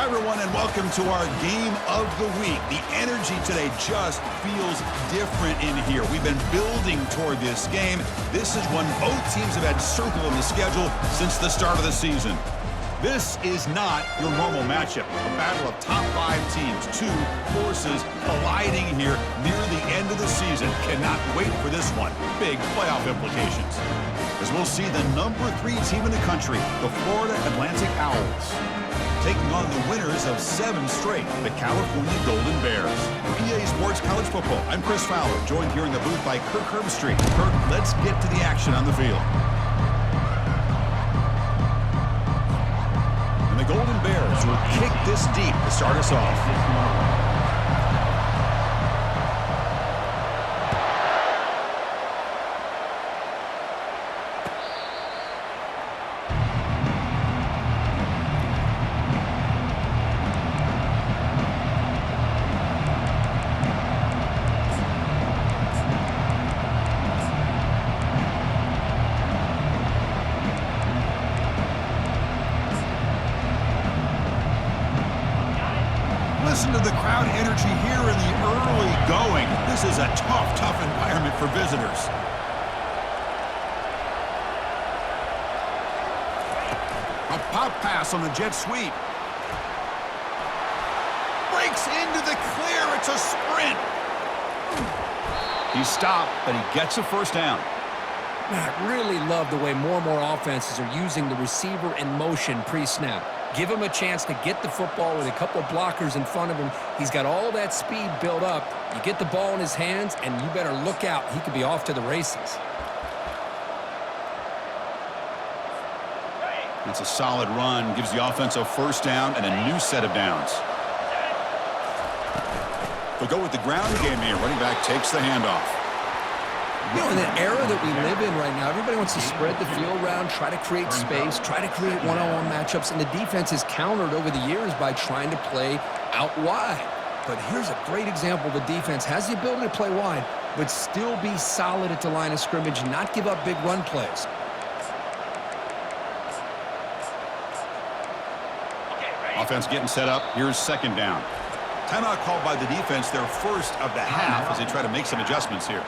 everyone, and welcome to our game of the week. The energy today just feels different in here. We've been building toward this game. This is one both teams have had circled on the schedule since the start of the season. This is not your normal matchup. A battle of top 5 teams, 2 forces colliding here near the end of the season. Cannot wait for this one. Big playoff implications. As we'll see the number 3 team in the country, the Florida Atlantic Owls, taking on the winners of 7 straight, the California Golden Bears. For EA Sports College Football, I'm Chris Fowler, joined here in the booth by Kirk Herbstreit. Kirk, let's get to the action on the field. And the Golden Bears will kick this deep to start us off. Listen to the crowd energy here in the early going. This is a tough environment for visitors. A pop pass on the jet sweep. Breaks into the clear. It's a sprint. He stopped, but he gets a first down. I really love the way more and more offenses are using the receiver in motion pre-snap. Give him a chance to get the football with a couple of blockers in front of him. He's got all that speed built up. You get the ball in his hands, and you better look out. He could be off to the races. That's a solid run. Gives the offense a first down and a new set of downs. They'll go with the ground game here. Running back takes the handoff. You know, in the era that we live in right now, everybody wants to spread the field around, try to create space, try to create one-on-one matchups, and the defense has countered over the years by trying to play out wide. But here's a great example. The defense has the ability to play wide, but still be solid at the line of scrimmage, not give up big run plays. Offense getting set up. Here's second down. Timeout called by the defense, their first of the half, as they try to make some adjustments here.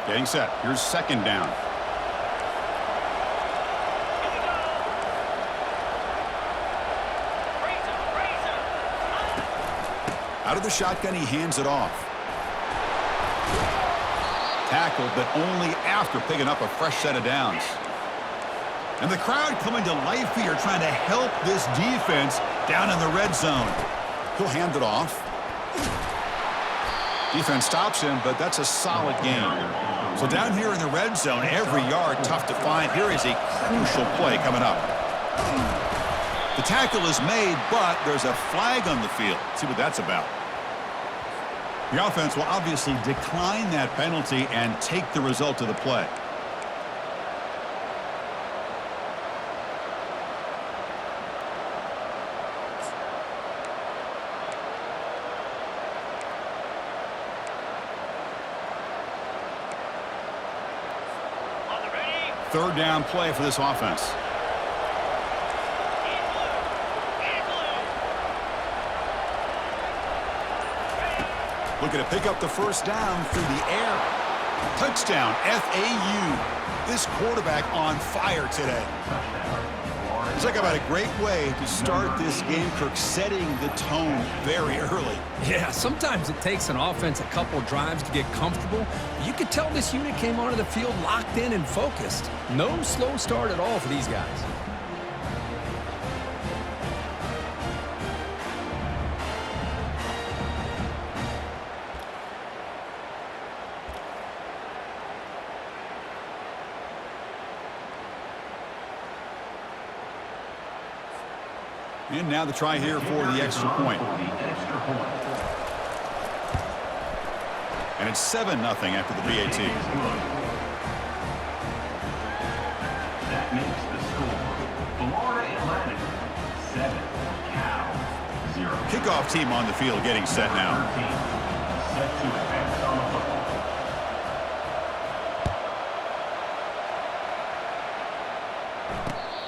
Getting set. Here's second down. Out of the shotgun, he hands it off. Tackled, but only after picking up a fresh set of downs. And the crowd coming to life here, trying to help this defense down in the red zone. He'll hand it off. Defense stops him, but that's a solid game. So down here in the red zone, every yard tough to find. Here is a crucial play coming up. The tackle is made, but there's a flag on the field. Let's see what that's about. The offense will obviously decline that penalty and take the result of the play. Third down play for this offense. Looking to pick up the first down through the air. Touchdown, FAU. This quarterback on fire today. Talk about a great way to start this game, Kirk, setting the tone very early. Yeah, sometimes it takes an offense a couple drives to get comfortable. You could tell this unit came onto the field locked in and focused. No slow start at all for these guys. And now the try here for the extra point. And it's 7-0 after the PAT. That makes the score Florida Atlantic Kickoff team on the field getting set now.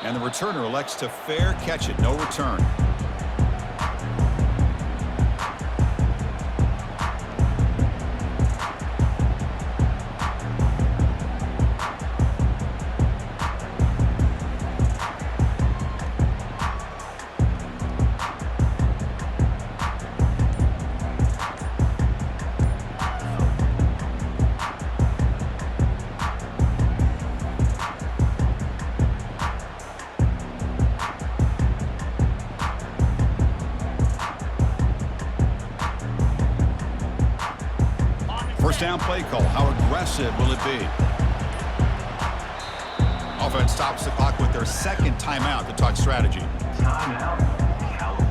And the returner elects to fair catch it. No return. First down play call. How aggressive will it be? Offense stops the clock with their second timeout to talk strategy. Timeout, California.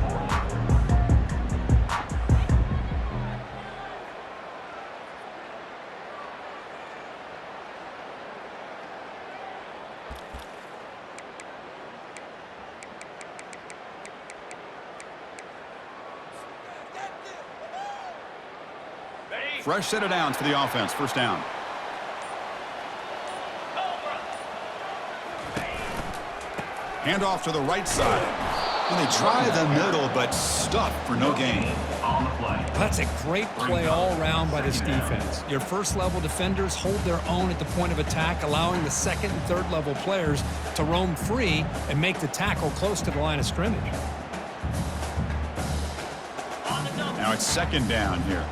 Fresh set of downs for the offense. First down. Handoff to the right side. And they try the middle, but stuffed for no gain. On the play. That's a great play all around by this defense. Your first-level defenders hold their own at the point of attack, allowing the second and third-level players to roam free and make the tackle close to the line of scrimmage. Now it's second down here.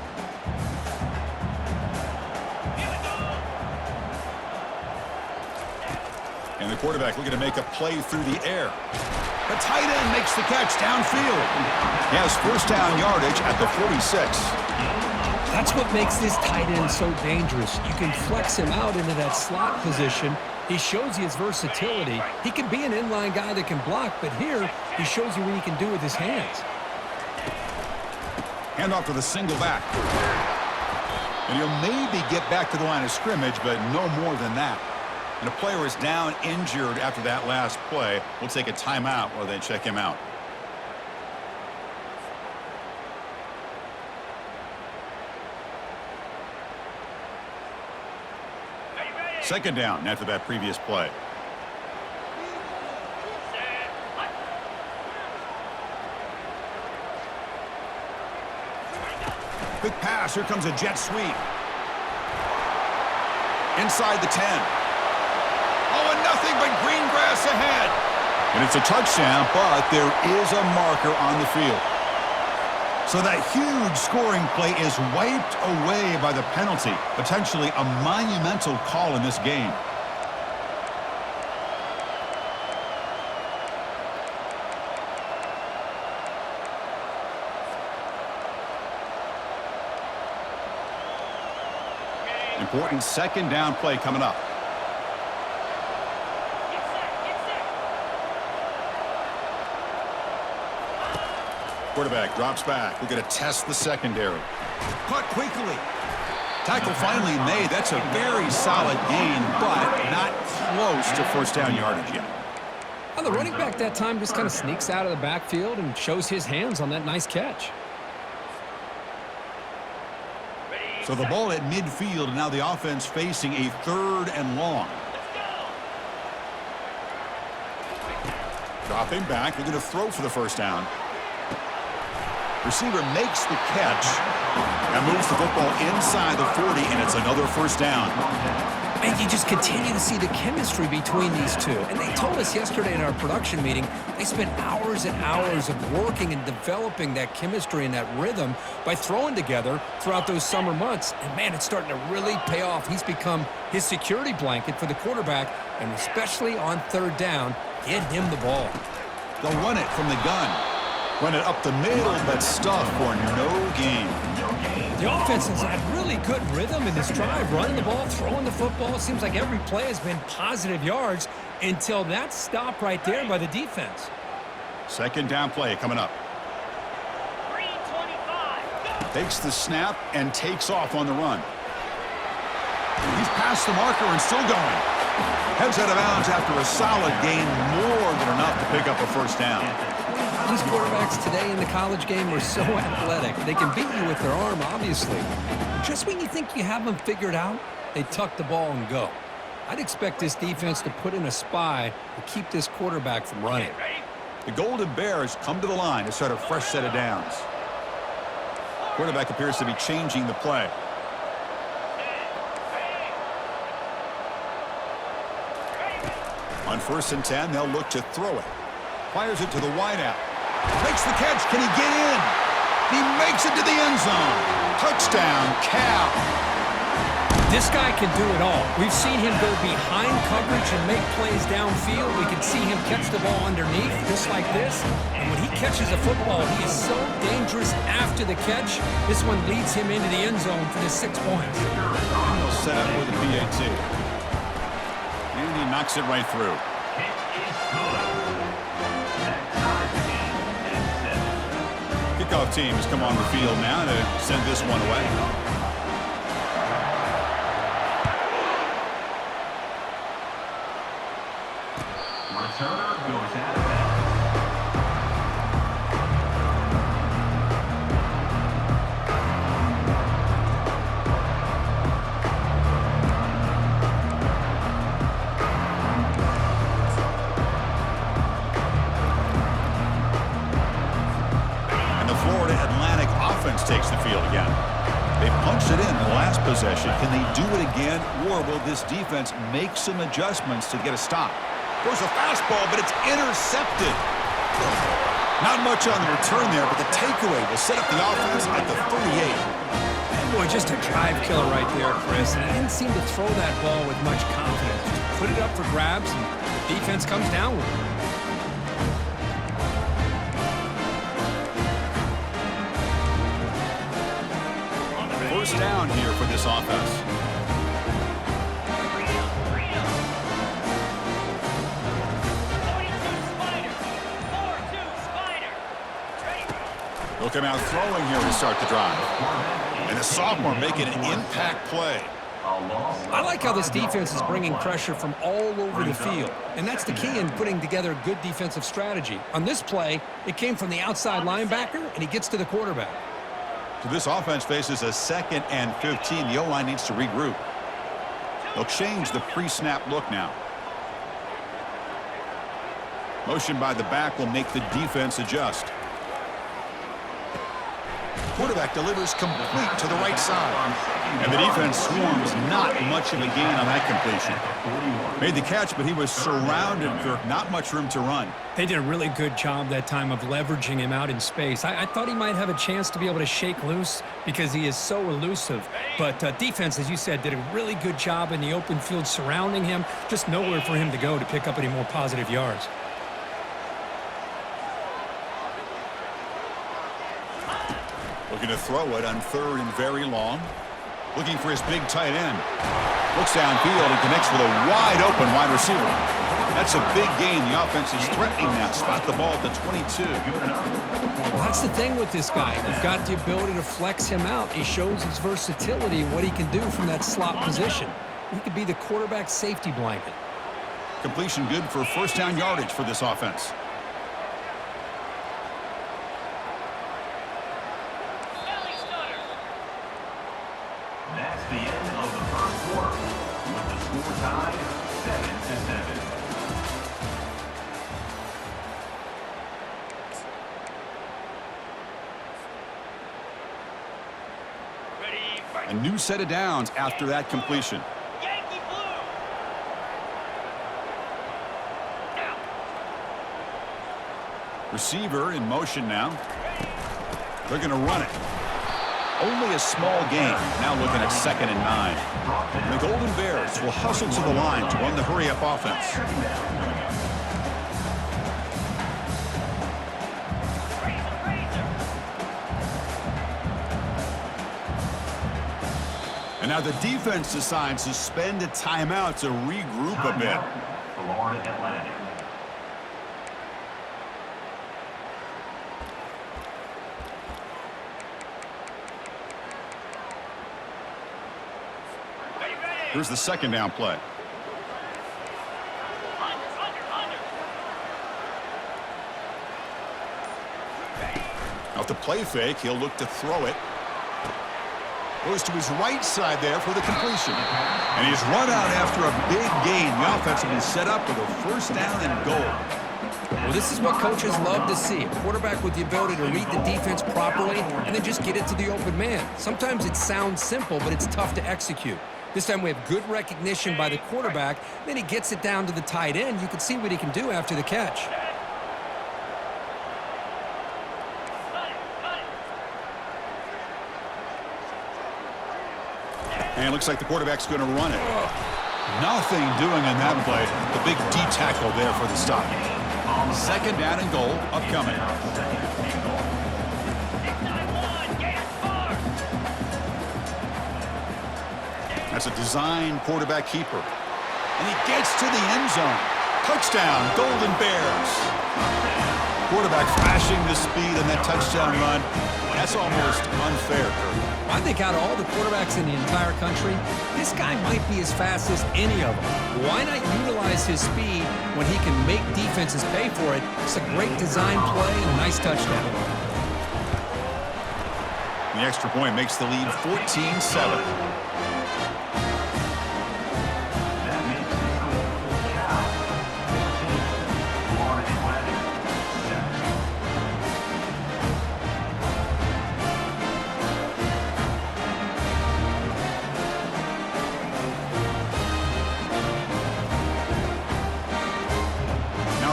And the quarterback looking to make a play through the air. The tight end makes the catch downfield. He has first down yardage at the 46. That's what makes this tight end so dangerous. You can flex him out into that slot position. He shows you his versatility. He can be an inline guy that can block, but here he shows you what he can do with his hands. Handoff to the single back. And he'll maybe get back to the line of scrimmage, but no more than that. And a player is down injured after that last play. We'll take a timeout while they check him out. Second down after that previous play. Quick pass. Here comes a jet sweep. Inside the 10. Oh, and nothing but green grass ahead. And it's a touchdown, but there is a marker on the field. So that huge scoring play is wiped away by the penalty. Potentially a monumental call in this game. Important second down play coming up. Quarterback drops back. We're going to test the secondary. Caught quickly. Tackle finally made. That's a very solid gain, but not close to first down yardage yet. Well, the running back that time just kind of sneaks out of the backfield and shows his hands on that nice catch. So the ball at midfield, and now the offense facing a third and long. Dropping back. We're going to throw for the first down. Receiver makes the catch and moves the football inside the 40, and it's another first down. And you just continue to see the chemistry between these two. And they told us yesterday in our production meeting, they spent hours and hours of working and developing that chemistry and that rhythm by throwing together throughout those summer months. And, man, it's starting to really pay off. He's become his security blanket for the quarterback, and especially on third down, get him the ball. They'll run it from the gun. Run it up the middle, but stuff for no gain. The offense has had really good rhythm in this drive, running the ball, throwing the football. It seems like every play has been positive yards until that stop right there by the defense. Second down play coming up. 325. Takes the snap and takes off on the run. He's past the marker and still going. Heads out of bounds after a solid gain, more than enough to pick up a first down. These quarterbacks today in the college game are so athletic. They can beat you with their arm, obviously. Just when you think you have them figured out, they tuck the ball and go. I'd expect this defense to put in a spy to keep this quarterback from running. The Golden Bears come to the line to start a fresh set of downs. Quarterback appears to be changing the play. On 1st and 10, they'll look to throw it. Fires it to the wideout. Makes the catch. Can he get in? He makes it to the end zone. Touchdown, Cal. This guy can do it all. We've seen him go behind coverage and make plays downfield. We can see him catch the ball underneath, just like this. And when he catches a football, he is so dangerous after the catch. This one leads him into the end zone for the 6 points. And they'll set up with the PAT. And he knocks it right through. It is good. That ties the game at 7. Kickoff teams come on the field now to send this one away. Returner goes out of bounds. And the Florida Atlantic offense takes the field again. They punched it in the last possession. Can they do it again, or will this defense make some adjustments to get a stop? Goes a fastball, but it's intercepted. Not much on the return there, but the takeaway will set up the offense at the 38. Boy, just a drive killer right there, Chris. And I didn't seem to throw that ball with much confidence. Just put it up for grabs, and the defense comes down with it. First down here for this offense. He'll come out throwing here to start the drive. And the sophomore making an impact play. I like how this defense is bringing pressure from all over the field. And that's the key in putting together a good defensive strategy. On this play, it came from the outside linebacker, and he gets to the quarterback. So this offense faces a 2nd and 15. The O-line needs to regroup. They'll change the pre-snap look now. Motion by the back will make the defense adjust. Quarterback delivers complete to the right side. And the defense swarms not much of a gain on that completion. Made the catch, but he was surrounded, Kirk. Not much room to run. They did a really good job that time of leveraging him out in space. I thought he might have a chance to be able to shake loose because he is so elusive. But defense, as you said, did a really good job in the open field surrounding him. Just nowhere for him to go to pick up any more positive yards. Looking to throw it on 3rd and very long. Looking for his big tight end. Looks downfield and connects with a wide open wide receiver. That's a big gain. The offense is threatening that. Spot the ball at the 22. Well, that's the thing with this guy. You've got the ability to flex him out. He shows his versatility and what he can do from that slot position. He could be the quarterback safety blanket. Completion good for 1st down yardage for this offense. That's the end of the first quarter, with the score tied 7-7. A new set of downs after that completion. Yankee Blue. Receiver in motion now. They're going to run it. Only a small gain. Now looking at 2nd and 9. The Golden Bears will hustle to the line to run the hurry-up offense. And now the defense decides to spend a timeout to regroup a bit. Florida Atlantic. Here's the 2nd down play. Off the play fake, he'll look to throw it. Goes to his right side there for the completion. And he's run out after a big gain. The offense has been set up with a first down and goal. Well, this is what coaches love to see. A quarterback with the ability to read the defense properly and then just get it to the open man. Sometimes it sounds simple, but it's tough to execute. This time we have good recognition by the quarterback. Then he gets it down to the tight end. You can see what he can do after the catch. And it looks like the quarterback's going to run it. Nothing doing on that play. The big D tackle there for the stop. Second down and goal upcoming. That's a design quarterback keeper. And he gets to the end zone. Touchdown, Golden Bears. Quarterback flashing the speed on that touchdown run. That's almost unfair, Kirk. I think out of all the quarterbacks in the entire country, this guy might be as fast as any of them. Why not utilize his speed when he can make defenses pay for it? It's a great design play and a nice touchdown. The extra point makes the lead 14-7.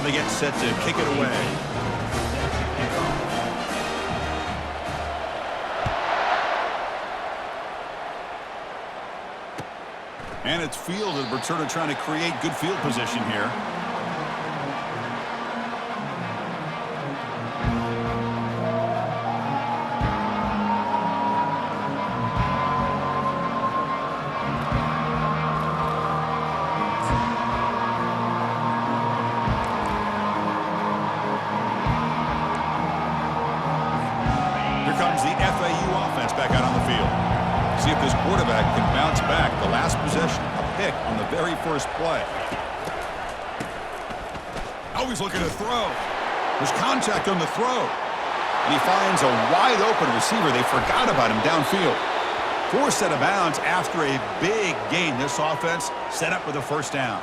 They get set to kick it away. And it's fielded. We're sort of trying to create good field position here. Comes the FAU offense back out on the field. See if this quarterback can bounce back. The last possession, a pick on the very first play. Always looking to throw. There's contact on the throw. And he finds a wide open receiver. They forgot about him downfield. Forced out of bounds after a big gain. This offense set up with a first down.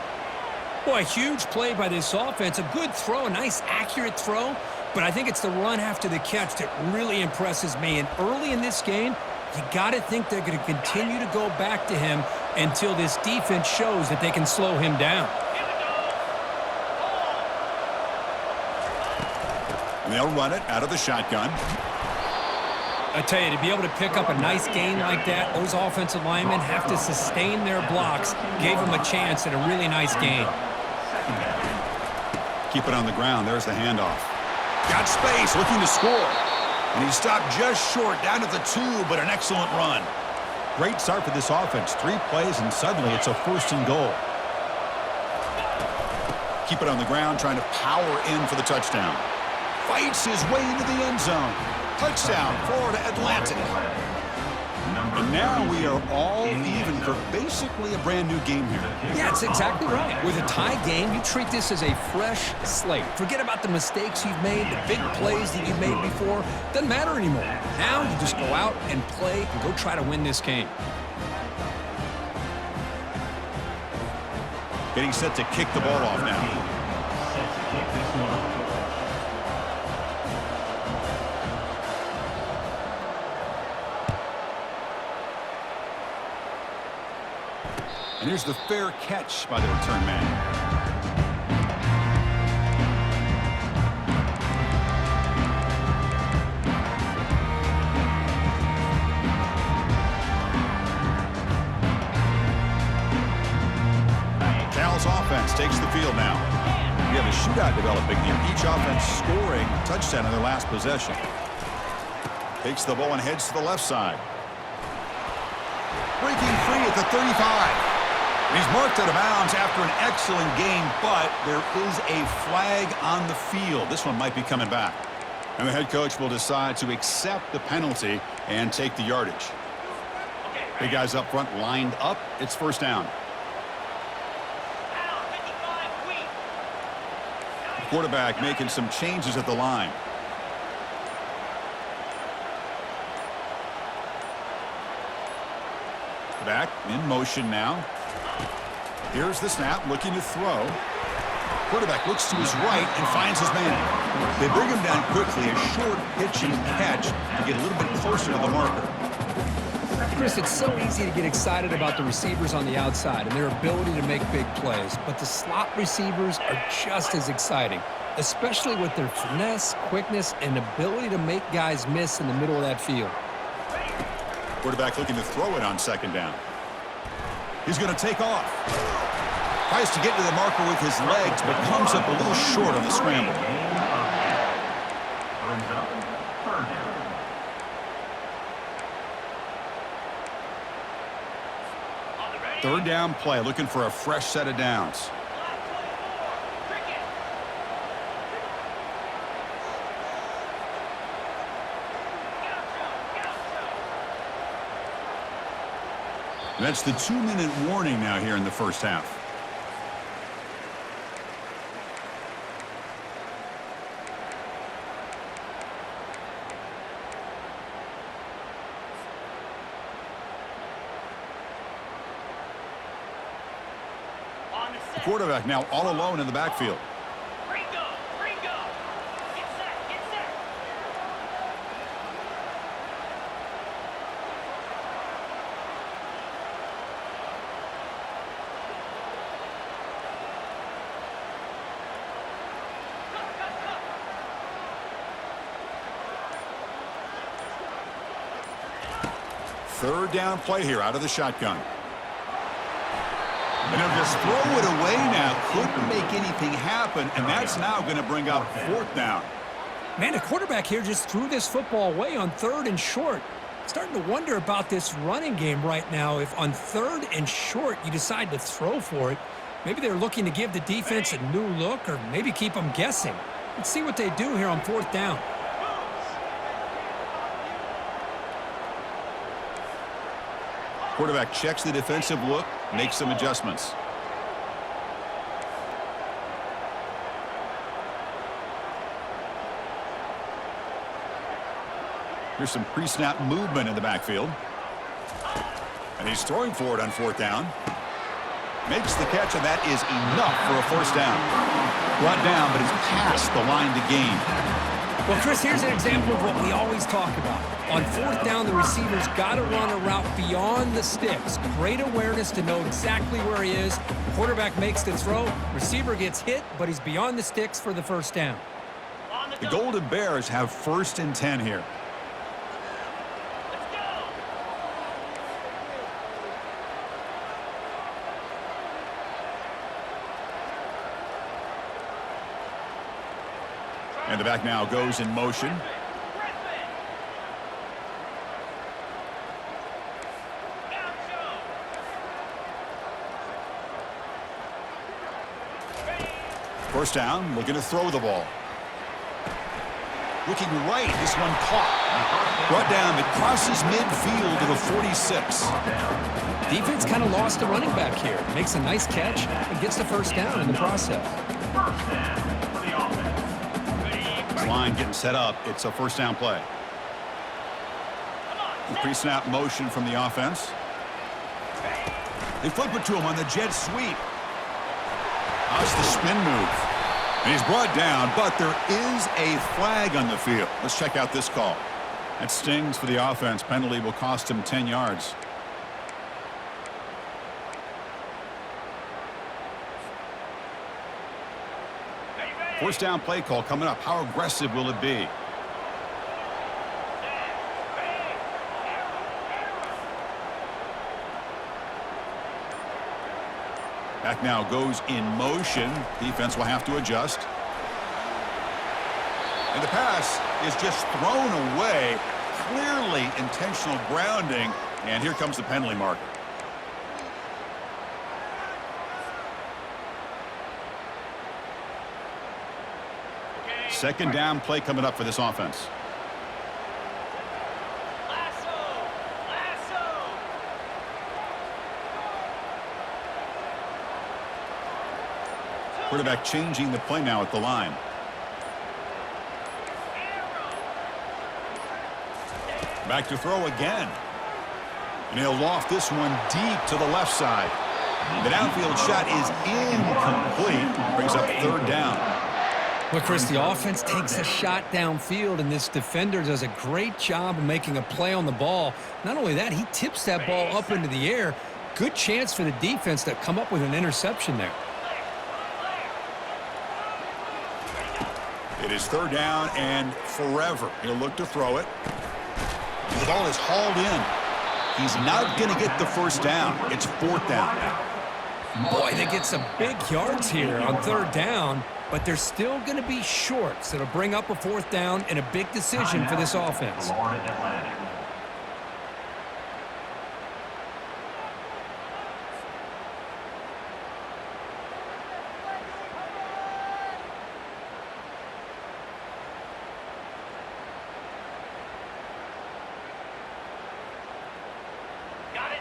Boy, a huge play by this offense. A good throw, a nice accurate throw. But I think it's the run after the catch that really impresses me. And early in this game, you got to think they're going to continue to go back to him until this defense shows that they can slow him down. And they'll run it out of the shotgun. I tell you, to be able to pick up a nice gain like that, those offensive linemen have to sustain their blocks. Gave them a chance at a really nice gain. Keep it on the ground. There's the handoff. Got space, looking to score. And he stopped just short, down at the 2, but an excellent run. Great start for this offense. 3 plays, and suddenly it's a first and goal. Keep it on the ground, trying to power in for the touchdown. Fights his way into the end zone. Touchdown, Florida Atlantic. And now we are all even for basically a brand new game here. Yeah, that's exactly right. With a tie game, you treat this as a fresh slate. Forget about the mistakes you've made, the big plays that you've made before. Doesn't matter anymore. Now you just go out and play and go try to win this game. Getting set to kick the ball off now. And here's the fair catch by the return man. Cal's offense takes the field now. We have a shootout developing here. Each offense scoring a touchdown in their last possession. Takes the ball and heads to the left side. Breaking free at the 35. He's marked out of bounds after an excellent game, but there is a flag on the field. This one might be coming back. And the head coach will decide to accept the penalty and take the yardage. Big guys up front lined up. It's first down. The quarterback making some changes at the line. Back in motion now. Here's the snap, looking to throw. Quarterback looks to his right and finds his man. They bring him down quickly, a short pitching catch to get a little bit closer to the marker. Chris, it's so easy to get excited about the receivers on the outside and their ability to make big plays, but the slot receivers are just as exciting, especially with their finesse, quickness, and ability to make guys miss in the middle of that field. Quarterback looking to throw it on second down. He's going to take off. Tries to get to the marker with his legs, but comes up a little short on the scramble. Third down play, looking for a fresh set of downs. That's the 2-minute warning now here in the first half. The quarterback now all alone in the backfield. Third down play here out of the shotgun. And they'll just throw it away now. Couldn't make anything happen, and that's now going to bring up fourth down. Man, the quarterback here just threw this football away on 3rd and short. Starting to wonder about this running game right now. If on 3rd and short you decide to throw for it, maybe they're looking to give the defense a new look or maybe keep them guessing. Let's see what they do here on 4th down. Quarterback checks the defensive look, makes some adjustments. Here's some pre-snap movement in the backfield. And he's throwing for it on 4th down. Makes the catch, and that is enough for a first down. Brought down, but it's past the line to gain. Well, Chris, here's an example of what we always talk about. On 4th down, the receiver's got to run a route beyond the sticks. Great awareness to know exactly where he is. Quarterback makes the throw. Receiver gets hit, but he's beyond the sticks for the first down. The Golden Bears have 1st and 10 here. And the back now goes in motion. First down, looking to throw the ball. Looking right, this one caught. Brought down, it crosses midfield to the 46. Defense kind of lost the running back here. Makes a nice catch and gets the first down in the process. Line getting set up. It's a first down play. The pre-snap motion from the offense. They flip it to him on the jet sweep. How's the spin move? And he's brought down, but there is a flag on the field. Let's check out this call. That stings for the offense. Penalty will cost him 10 yards. First down play call coming up. How aggressive will it be? Back now goes in motion. Defense will have to adjust. And the pass is just thrown away. Clearly intentional grounding. And here comes the penalty marker. Second down play coming up for this offense. Quarterback changing the play now at the line. Back to throw again. And he'll loft this one deep to the left side. The downfield shot is incomplete. Brings up third down. Well, Chris, the offense takes a shot downfield, and this defender does a great job of making a play on the ball. Not only that, he tips that ball up into the air. Good chance for the defense to come up with an interception there. It is third down and forever. He'll look to throw it. The ball is hauled in. He's not going to get the first down. It's fourth down. Boy, they get some big yards here on third down, but they're still going to be short. So it'll bring up a fourth down and a big decision for this offense. Florida Atlantic.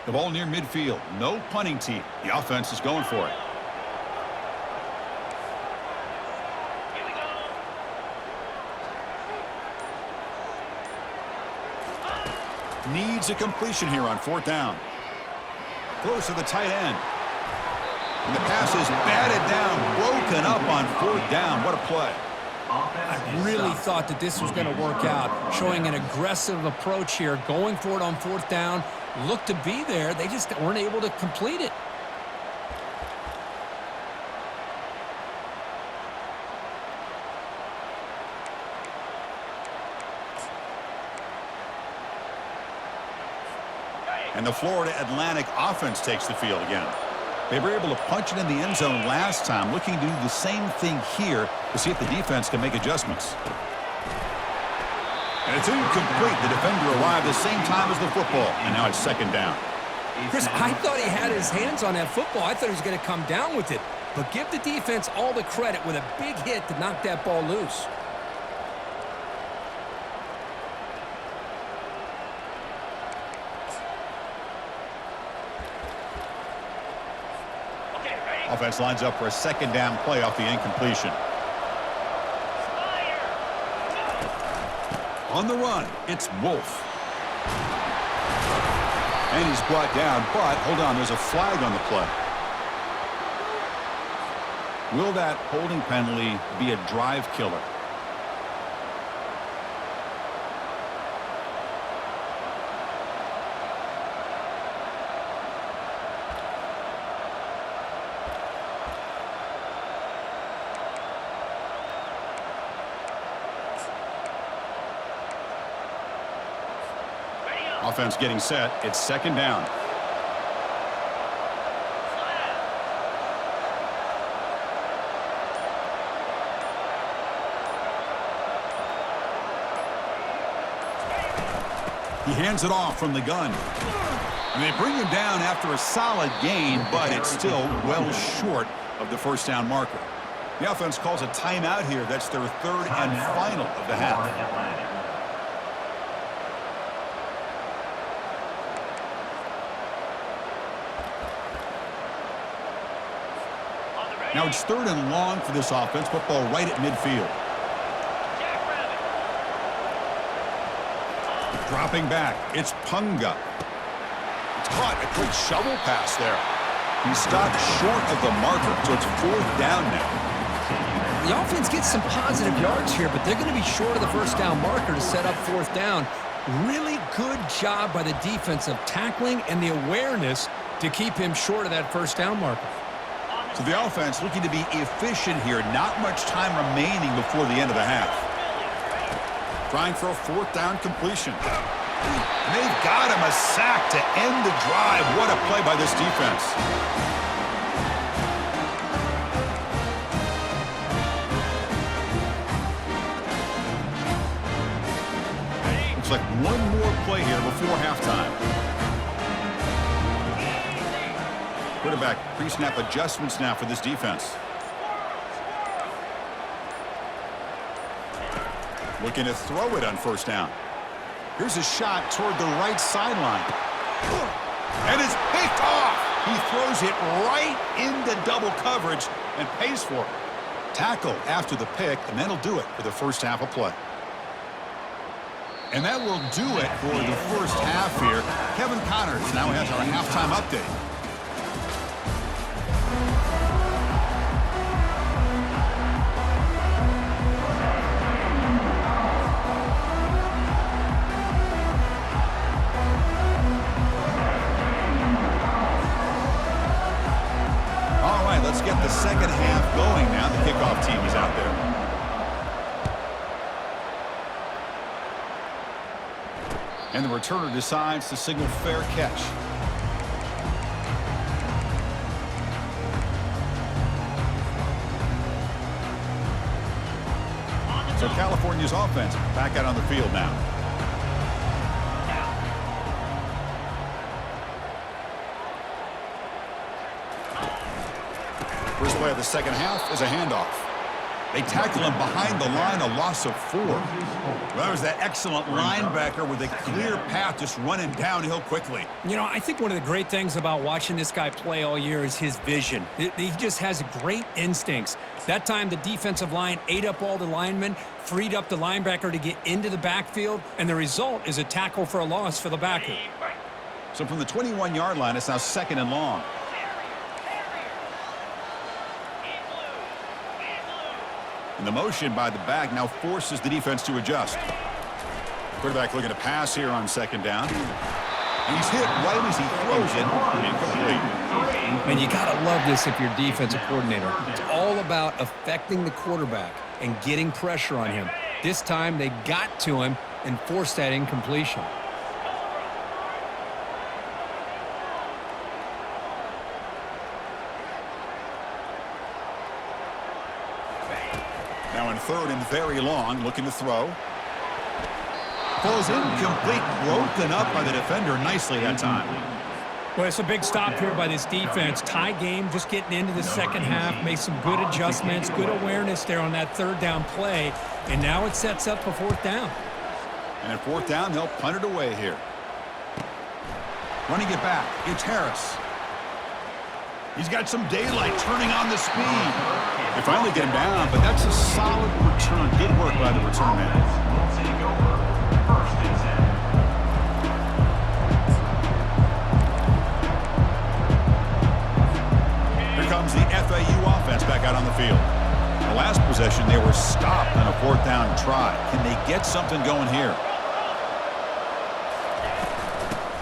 The ball near midfield. No punting team. The offense is going for it. Needs a completion here on fourth down. Close to the tight end. And the pass is batted down, broken up on fourth down. What a play. I really thought that this was going to work out, showing an aggressive approach here, going for it on fourth down. Looked to be there. They just weren't able to complete it. And the Florida Atlantic offense takes the field again. They were able to punch it in the end zone last time, looking to do the same thing here to see if the defense can make adjustments. And it's incomplete. The defender arrived the same time as the football, and now it's second down. Chris, I thought he had his hands on that football. I thought he was going to come down with it. But give the defense all the credit with a big hit to knock that ball loose. Offense lines up for a second down play off the incompletion. On the run, it's Wolf. And he's brought down, but hold on, there's a flag on the play. Will that holding penalty be a drive killer? Offense getting set. It's second down. He hands it off from the gun. And they bring him down after a solid gain, but it's still well short of the first down marker. The offense calls a timeout here. That's their third and final of the half. Now it's third and long for this offense. Football right at midfield. Dropping back. It's Punga. It's caught. A quick shovel pass there. He's stopped short of the marker, so it's fourth down now. The offense gets some positive yards here, but they're going to be short of the first down marker to set up fourth down. Really good job by the defense of tackling and the awareness to keep him short of that first down marker. So the offense looking to be efficient here. Not much time remaining before the end of the half. Trying for a fourth down completion. And they've got him a sack to end the drive. What a play by this defense. Looks like one more play here before halftime. Quarterback pre-snap adjustments now for this defense. Looking to throw it on first down. Here's a shot toward the right sideline. And it's picked off. He throws it right into double coverage and pays for it. Tackle after the pick, and that'll do it for the first half of play. And that will do it for the first half here. Kevin Connors now has our halftime update. All right, let's get the second half going now. The kickoff team is out there. And the returner decides to signal fair catch. So California's offense back out on the field now. First play of the second half is a handoff. They tackle him behind the line, a loss of 4. Well, there's that excellent linebacker with a clear path just running downhill quickly. You know, I think one of the great things about watching this guy play all year is his vision. He just has great instincts. That time, the defensive line ate up all the linemen, freed up the linebacker to get into the backfield, and the result is a tackle for a loss for the backer. So from the 21-yard line, it's now 2nd and long. And the motion by the back now forces the defense to adjust. Quarterback looking to pass here on 2nd down. And he's hit right as he throws it. Incomplete. And you got to love this if you're defensive coordinator. It's all about affecting the quarterback and getting pressure on him. This time they got to him and forced that incompletion. Now in 3rd and very long, looking to throw. Falls incomplete, broken up by the defender nicely that time. Well, it's a big stop here by this defense. Tie game, just getting into the second half, made some good adjustments, good awareness there on that 3rd down play, and now it sets up for 4th down. And at 4th down, they'll punt it away here. Running it back, it's Harris. He's got some daylight turning on the speed. They finally get him down, but that's a solid return. Good work by the return man. We'll take over 1st and 10. Here comes the FAU offense back out on the field. The last possession, they were stopped on a 4th down try. Can they get something going here?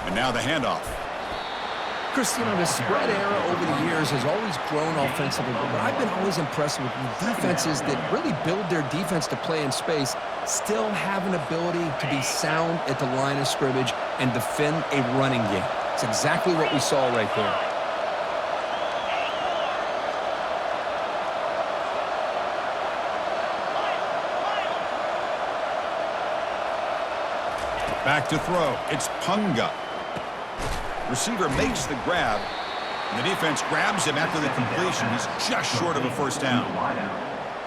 And now the handoff. Chris, you know, the spread era over the years has always grown offensively, but what I've been always impressed with defenses that really build their defense to play in space still have an ability to be sound at the line of scrimmage and defend a running game. It's exactly what we saw right there. Back to throw. It's Punga. Receiver makes the grab. And the defense grabs him after the completion. He's just short of a 1st down.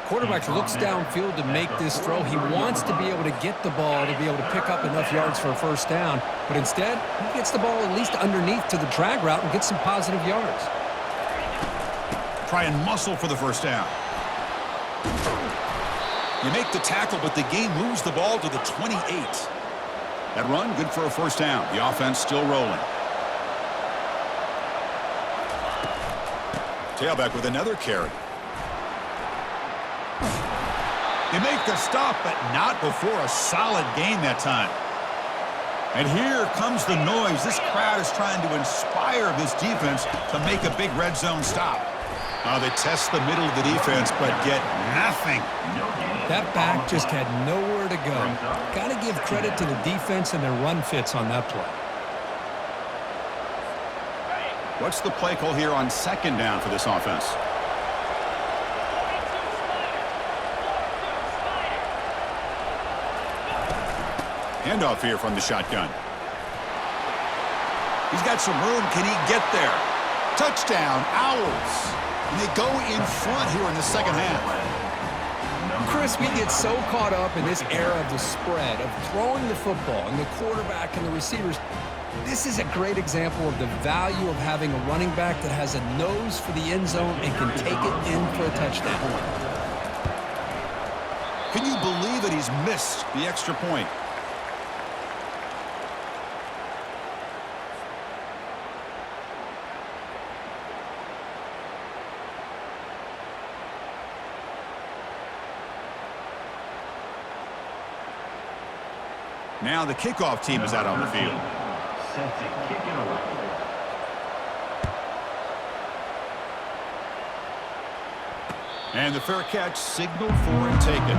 Quarterback looks downfield to make this throw. He wants to be able to get the ball to be able to pick up enough yards for a 1st down. But instead, he gets the ball at least underneath to the drag route and gets some positive yards. Try and muscle for the 1st down. You make the tackle, but the game moves the ball to the 28. That run, good for a 1st down. The offense still rolling. Tailback with another carry. They make the stop, but not before a solid gain that time. And here comes the noise. This crowd is trying to inspire this defense to make a big red zone stop. They test the middle of the defense, but get nothing. That back just had nowhere to go. Got to give credit to the defense and their run fits on that play. What's the play call here on 2nd down for this offense? Handoff here from the shotgun. He's got some room. Can he get there? Touchdown, Owls. And they go in front here in the second half. Chris, we get so caught up in this era of the spread, of throwing the football and the quarterback and the receivers. This is a great example of the value of having a running back that has a nose for the end zone and can take it in for a touchdown. Can you believe that he's missed the extra point? Now the kickoff team is out on the field. Set to kick it away. And the fair catch signaled for and taken.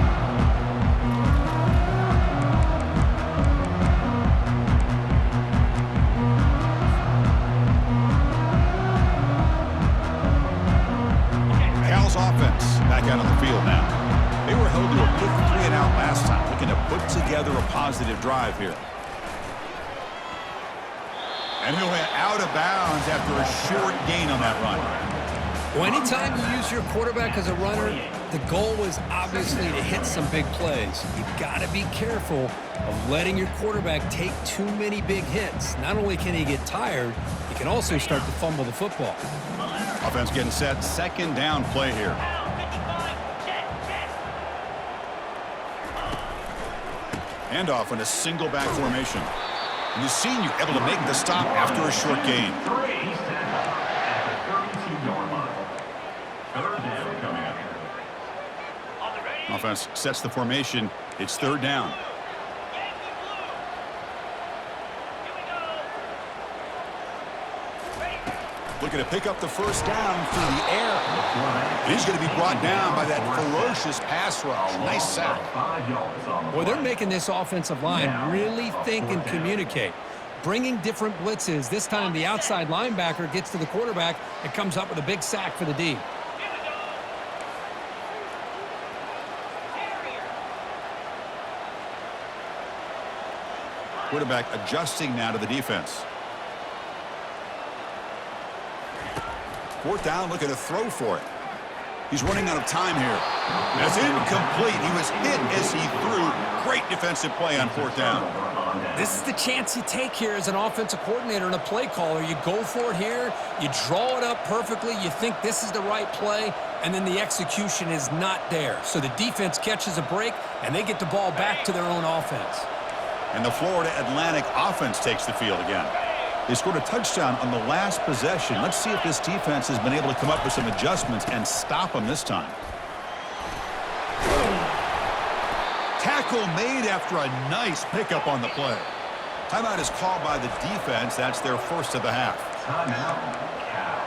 Cal's offense back out on the field now. They were held to a quick 3-and-out last time, looking to put together a positive drive here. And he went out of bounds after a short gain on that run. Well, anytime you use your quarterback as a runner, the goal is obviously to hit some big plays. You've got to be careful of letting your quarterback take too many big hits. Not only can he get tired, he can also start to fumble the football. Offense getting set, second down play here. Handoff in a single back formation. And the senior able to make the stop after a short gain. Offense sets the formation. It's third down. Looking to pick up the first down through the air. And he's going to be brought down by that ferocious pass rush. Nice sack. Well, they're making this offensive line really think and communicate. Bringing different blitzes. This time the outside linebacker gets to the quarterback and comes up with a big sack for the D. Quarterback adjusting now to the defense. Fourth down, looking to throw for it. He's running out of time here. That's incomplete. He was hit as he threw. Great defensive play on fourth down. This is the chance you take here as an offensive coordinator and a play caller. You go for it here. You draw it up perfectly. You think this is the right play, and then the execution is not there. So the defense catches a break, and they get the ball back to their own offense. And the Florida Atlantic offense takes the field again. They scored a touchdown on the last possession. Let's see if this defense has been able to come up with some adjustments and stop them this time. Tackle made after a nice pickup on the play. Timeout is called by the defense. That's their first of the half. Timeout. Cal.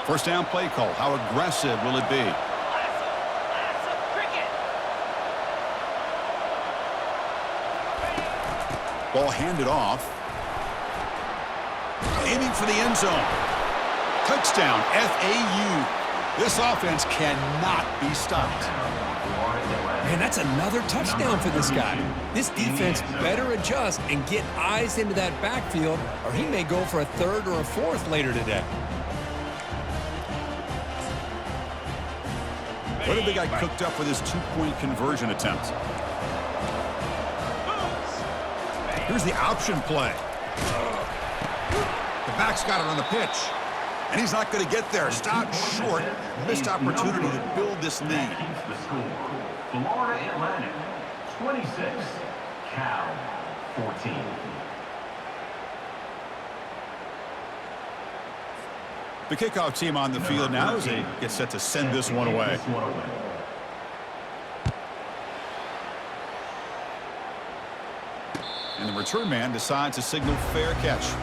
First down play call. How aggressive will it be? Ball handed off. Aiming for the end zone. Touchdown, FAU. This offense cannot be stopped. Man, that's another touchdown for this guy. This defense better adjust and get eyes into that backfield, or he may go for a third or a fourth later today. What have they got cooked up for this two-point conversion attempt? Here's the option play. The back's got it on the pitch. And he's not going to get there. Stopped short. Missed opportunity to build this lead. The score. Florida Atlantic 26, Cal 14. The kickoff team on the field now as they get set to send this one away. And the return man decides to signal fair catch.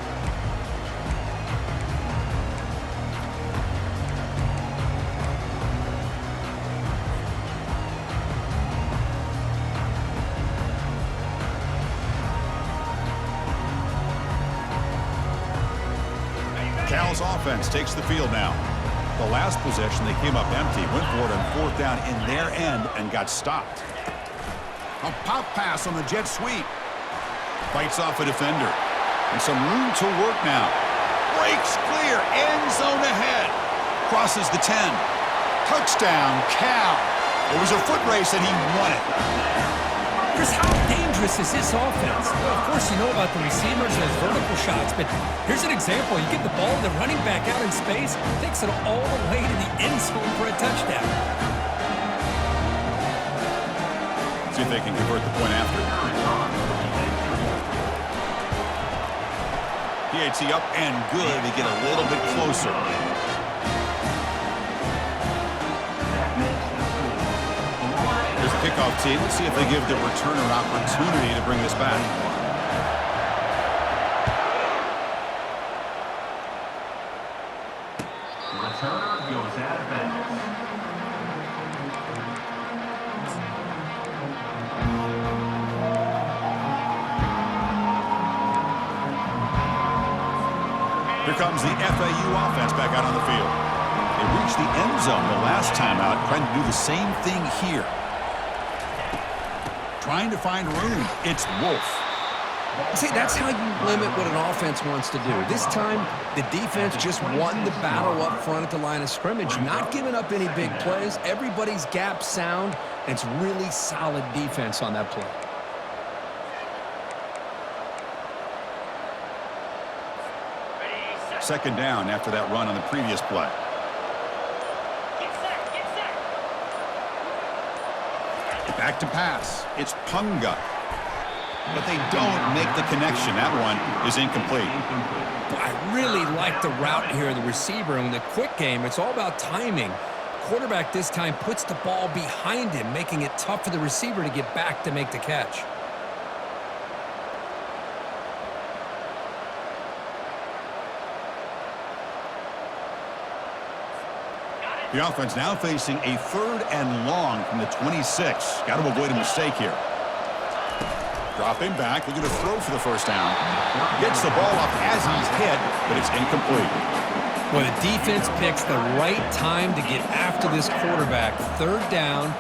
Cal's offense takes the field now. The last possession, they came up empty, went for it on fourth down in their end and got stopped. A pop pass on the jet sweep. Fights off a defender. And some room to work now. Breaks clear. End zone ahead. Crosses the 10. Touchdown, Cal. It was a foot race and he won it. Chris, how dangerous is this offense? Well, of course, you know about the receivers and his vertical shots, but here's an example. You get the ball, the running back out in space, takes it all the way to the end zone for a touchdown. See if they can convert the point after. PAT up and good. They get a little bit closer. kickoff team. Let's see if they give the returner an opportunity to bring this back. Returner goes out of bounds. Here comes the FAU offense back out on the field. They reached the end zone the last time out, trying to do the same thing here. Trying to find room. It's Wolf. See, that's how you limit what an offense wants to do. This time, the defense just won the battle up front at the line of scrimmage, not giving up any big plays. Everybody's gap sound, and it's really solid defense on that play. Second down after that run on the previous play. Back to pass. It's Punga. But they don't make the connection. That one is incomplete. I really like the route here, the receiver. In the quick game, it's all about timing. Quarterback this time puts the ball behind him, making it tough for the receiver to get back to make the catch. The offense now facing a 3rd and long from the 26. Got to avoid a mistake here. Dropping back, looking to throw for the first down. Gets the ball up as he's hit, but it's incomplete. Well, the defense picks the right time to get after this quarterback. 3rd down,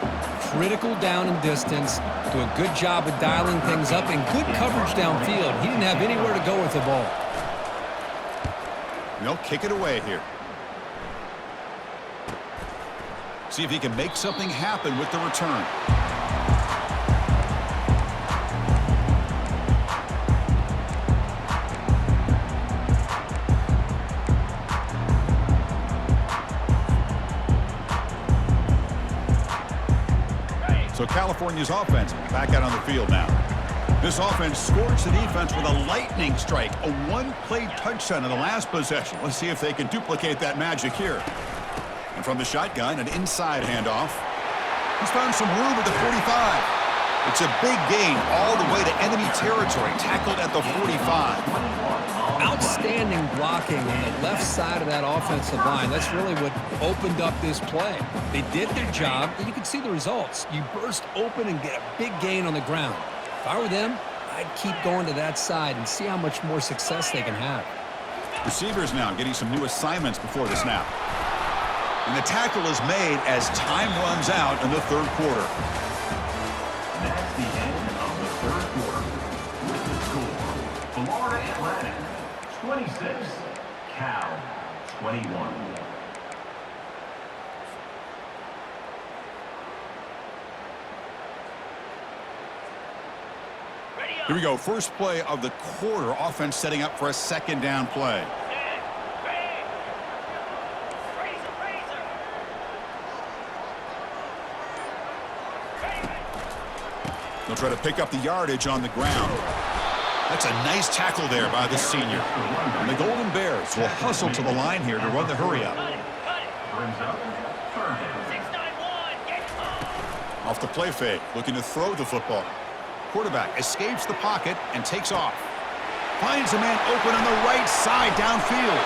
critical down and distance. Do a good job of dialing things up and good coverage downfield. He didn't have anywhere to go with the ball. They'll kick it away here. See if he can make something happen with the return. So California's offense back out on the field now. This offense scorched the defense with a lightning strike, a one-play touchdown in the last possession. Let's see if they can duplicate that magic here. And from the shotgun, an inside handoff. He's found some room at the 45. It's a big gain all the way to enemy territory, tackled at the 45. Outstanding blocking on the left side of that offensive line. That's really what opened up this play. They did their job, and you can see the results. You burst open and get a big gain on the ground. If I were them, I'd keep going to that side and see how much more success they can have. Receivers now getting some new assignments before the snap. And the tackle is made as time runs out in the 3rd quarter. That's the end of the 3rd quarter. With the score, Florida Atlantic 26, Cal 21. Here we go. First play of the quarter. Offense setting up for a 2nd down play. They'll try to pick up the yardage on the ground. That's a nice tackle there by the senior. And the Golden Bears will hustle to the line here to run the hurry up. Off the play fake, looking to throw the football. Quarterback escapes the pocket and takes off. Finds a man open on the right side downfield.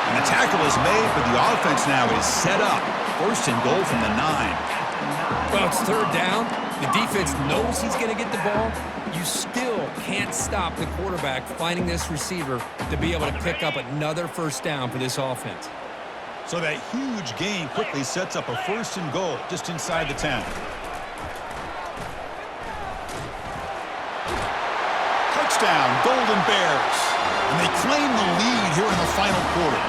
And the tackle is made, but the offense now is set up. 1st and goal from the 9. Well, it's 3rd down. The defense knows he's going to get the ball. You still can't stop the quarterback finding this receiver to be able to pick up another 1st down for this offense. So that huge gain quickly sets up a 1st and goal just inside the 10. Touchdown, Golden Bears. And they claim the lead here in the final quarter.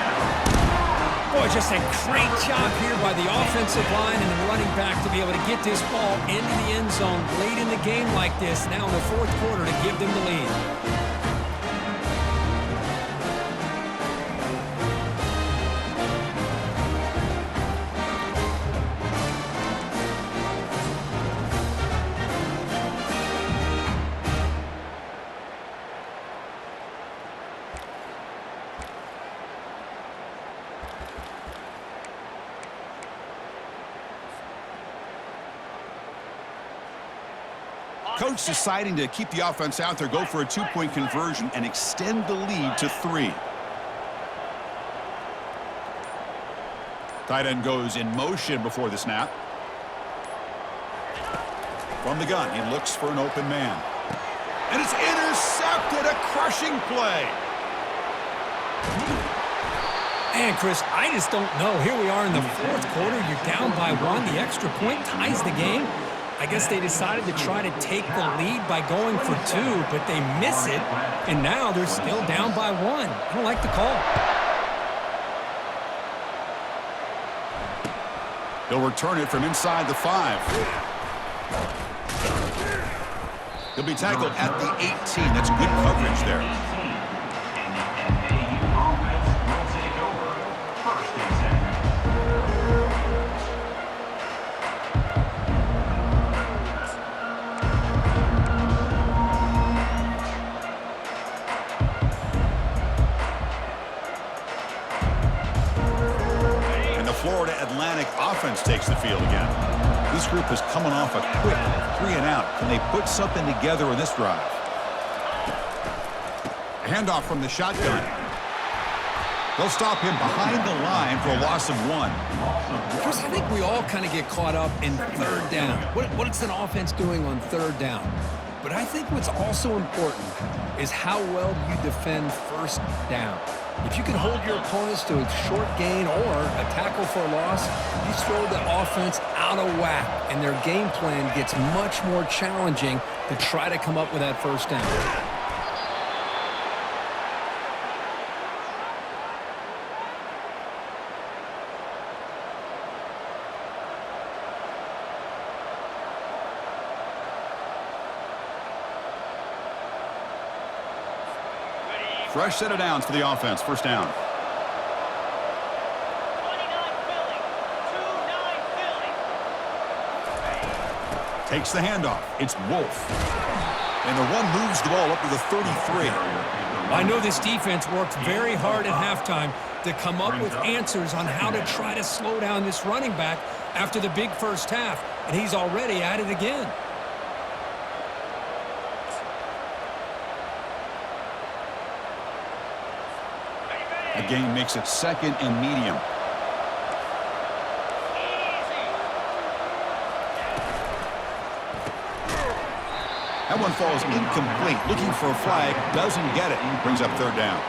Boy, just a great job here by the offensive line and the running back to be able to get this ball into the end zone late in the game like this, now in the 4th quarter, to give them the lead. Coach deciding to keep the offense out there, go for a two-point conversion, and extend the lead to 3. Tight end goes in motion before the snap. From the gun, he looks for an open man. And it's intercepted, a crushing play. And, Chris, I just don't know. Here we are in the fourth quarter. You're down by 1. The extra point ties the game. I guess they decided to try to take the lead by going for 2, but they miss it, and now they're still down by 1. I don't like the call. He'll return it from inside the 5. He'll be tackled at the 18. That's good coverage there. Florida Atlantic offense takes the field again. This group is coming off a quick 3-and-out. Can they put something together in this drive? A handoff from the shotgun. They'll stop him behind the line for a loss of 1. Chris, I think we all kind of get caught up in third down. What is an offense doing on third down? But I think what's also important is how well you defend first down. If you can hold your opponents to a short gain or a tackle for a loss, you throw the offense out of whack, and their game plan gets much more challenging to try to come up with that first down. Fresh set of downs for the offense. First down. 29 Philly. 2-9 Philly. Takes the handoff. It's Wolf. And the run moves the ball up to the 33. I know this defense worked very hard at halftime to come up with answers on how to try to slow down this running back after the big first half, and he's already at it again. The gain makes it 2nd and medium. That one falls incomplete. Looking for a flag, doesn't get it. Brings up 3rd down.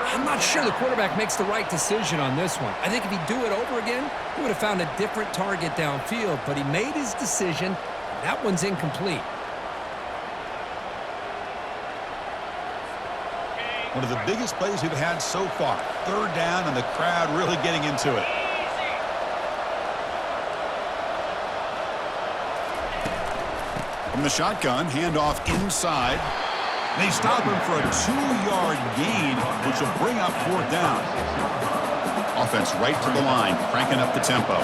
I'm not sure the quarterback makes the right decision on this one. I think if he'd do it over again, he would have found a different target downfield, but he made his decision. That one's incomplete. One of the biggest plays we've had so far. 3rd down, and the crowd really getting into it. From the shotgun, handoff inside. They stop him for a 2-yard gain, which will bring up 4th down. Offense right to the line, cranking up the tempo.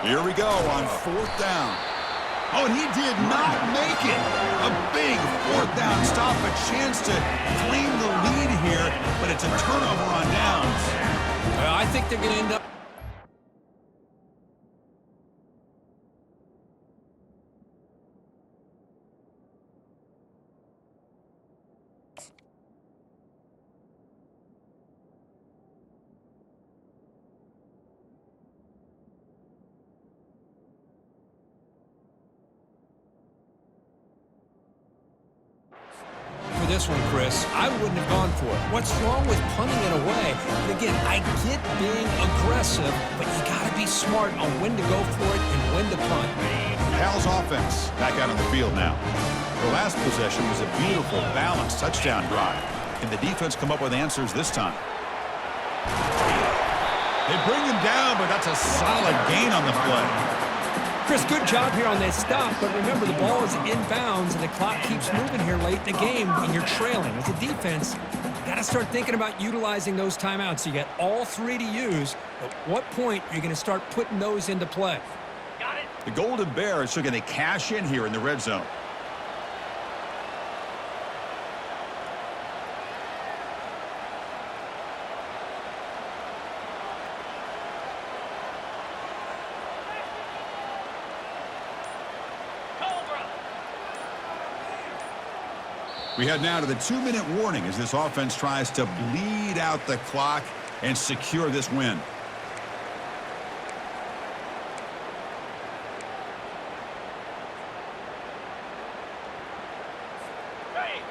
Here we go on 4th down. Oh, and he did not make it. A big 4th down stop, a chance to claim the lead here, but it's a turnover on downs. I think they're going to end up. This one, Chris, I wouldn't have gone for it. What's wrong with punting it away? And again, I get being aggressive, but you got to be smart on when to go for it and when to punt. Pal's offense back out on the field now. The last possession was a beautiful, balanced touchdown drive. Can the defense come up with answers this time? They bring him down, but that's a solid gain on the play. Chris, good job here on that stop, but remember, the ball is inbounds, and the clock keeps moving here late in the game, and you're trailing. As a defense, you got to start thinking about utilizing those timeouts. You got all 3 to use. At what point are you going to start putting those into play? Got it. The Golden Bears are going to cash in here in the red zone. We head now to the 2-minute warning as this offense tries to bleed out the clock and secure this win.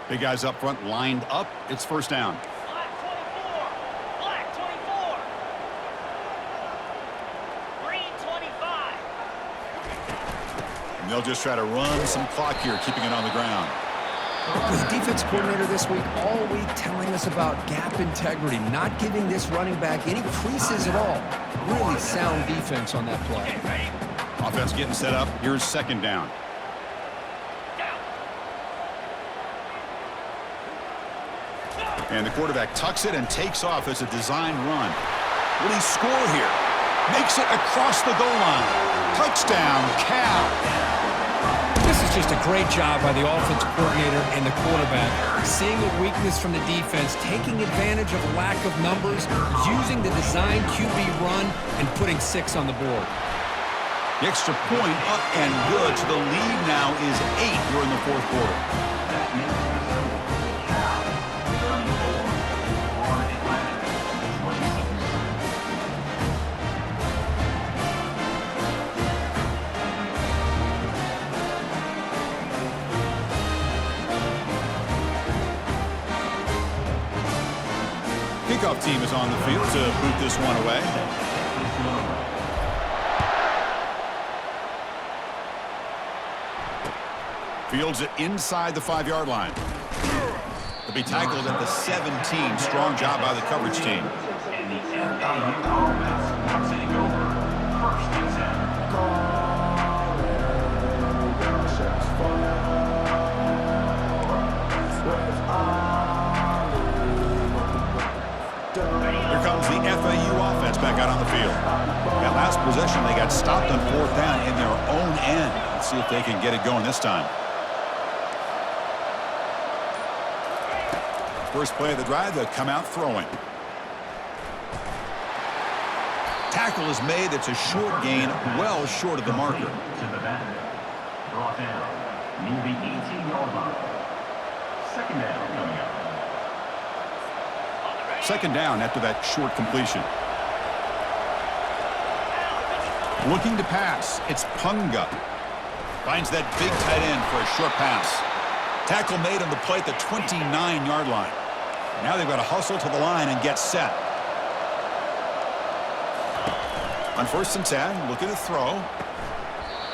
Big guys up front lined up. It's first down. Black 24. Black 24. Green 25. And they'll just try to run some clock here, keeping it on the ground. The defense coordinator this week all week telling us about gap integrity, not giving this running back any creases at all. Really sound defense on that play. Offense getting set up. Here's second down. And the quarterback tucks it and takes off as a design run. Will he score here? Makes it across the goal line. Touchdown, Cal. This is just a great job by the offensive coordinator and the quarterback. Seeing a weakness from the defense, taking advantage of a lack of numbers, using the design QB run, and putting 6 on the board. The extra point up and good. So the lead now is 8 here in the fourth quarter. Kickoff team is on the field to boot this one away. Fields it inside the 5-yard line. He'll be tackled at the 17. Strong job by the coverage team. And the FAU offense will take over. First and 10. Here comes the FAU offense back out on the field. That last possession, they got stopped on 4th down in their own end. Let's see if they can get it going this time. First play of the drive, they'll come out throwing. Tackle is made. It's a short gain, well short of the marker. To the back. Brought down near the 18-yard line. Second down coming up. Second down after that short completion. Looking to pass. It's Punga. Finds that big tight end for a short pass. Tackle made on the play at the 29-yard line. Now they've got to hustle to the line and get set. On 1st and 10, looking to throw.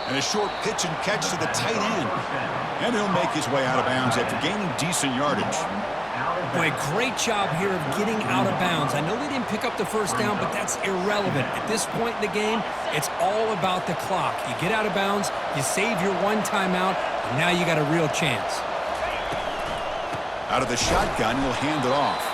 And a short pitch and catch to the tight end. And he'll make his way out of bounds after gaining decent yardage. Boy, great job here of getting out of bounds. I know they didn't pick up the first down, but that's irrelevant. At this point in the game, it's all about the clock. You get out of bounds, you save your one timeout, and now you got a real chance. Out of the shotgun, he'll hand it off.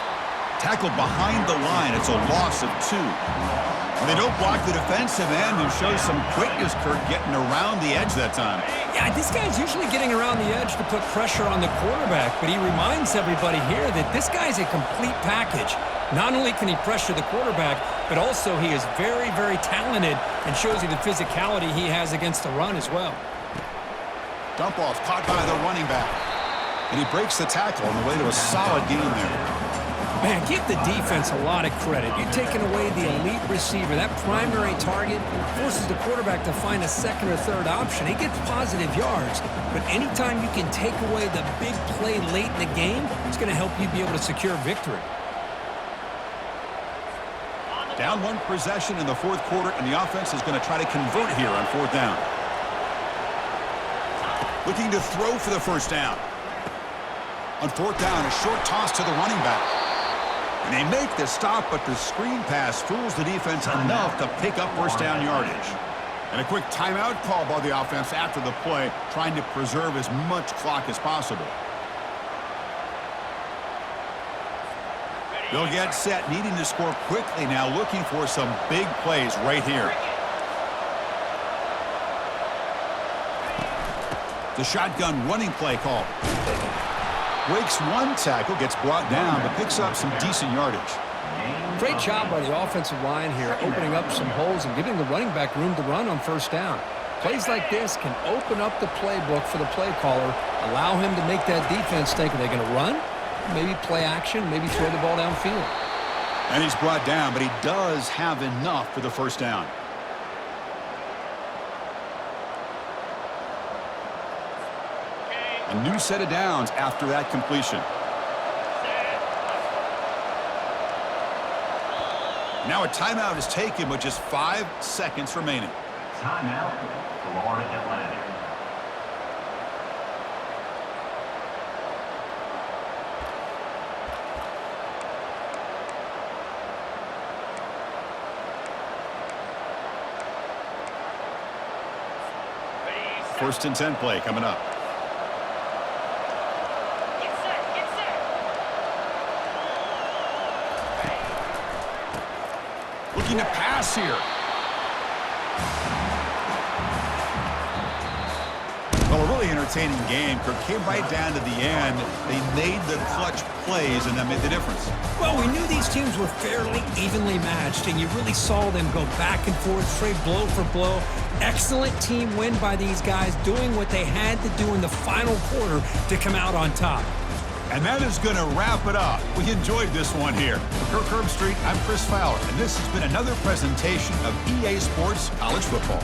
Tackled behind the line. It's a loss of 2. And they don't block the defensive end, who shows some quickness, Kurt, getting around the edge that time. Yeah, this guy's usually getting around the edge to put pressure on the quarterback, but he reminds everybody here that this guy's a complete package. Not only can he pressure the quarterback, but also he is very, very talented and shows you the physicality he has against the run as well. Dump off caught by the running back. And he breaks the tackle on the way to a solid game there. Man, give the defense a lot of credit. You're taking away the elite receiver. That primary target forces the quarterback to find a second or third option. He gets positive yards, but anytime you can take away the big play late in the game, it's going to help you be able to secure victory. Down 1 possession in the fourth quarter, and the offense is going to try to convert here on 4th down. Looking to throw for the first down. On 4th down, a short toss to the running back. And they make the stop, but the screen pass fools the defense enough to pick up first down yardage. And a quick timeout call by the offense after the play, trying to preserve as much clock as possible. They'll get set, needing to score quickly now, looking for some big plays right here. The shotgun running play call. Breaks one tackle, gets brought down, but picks up some decent yardage. Great job by the offensive line here, opening up some holes and giving the running back room to run on first down. Plays like this can open up the playbook for the play caller, allow him to make that defense think, are they going to run? Maybe play action, maybe throw the ball downfield. And he's brought down, but he does have enough for the first down. A new set of downs after that completion. Now a timeout is taken with just 5 seconds remaining. Timeout, Florida Atlantic. First and 10 play coming up. Get set, get set. Looking to pass here. Well, a really entertaining game. Kirk came right down to the end. They made the clutch plays, and that made the difference. Well, we knew these teams were fairly evenly matched, and you really saw them go back and forth, trade blow for blow. Excellent team win by these guys, doing what they had to do in the final quarter to come out on top. And that is going to wrap it up. We enjoyed this one here. For Kirk Herbstreit, I'm Chris Fowler, and this has been another presentation of EA Sports College Football.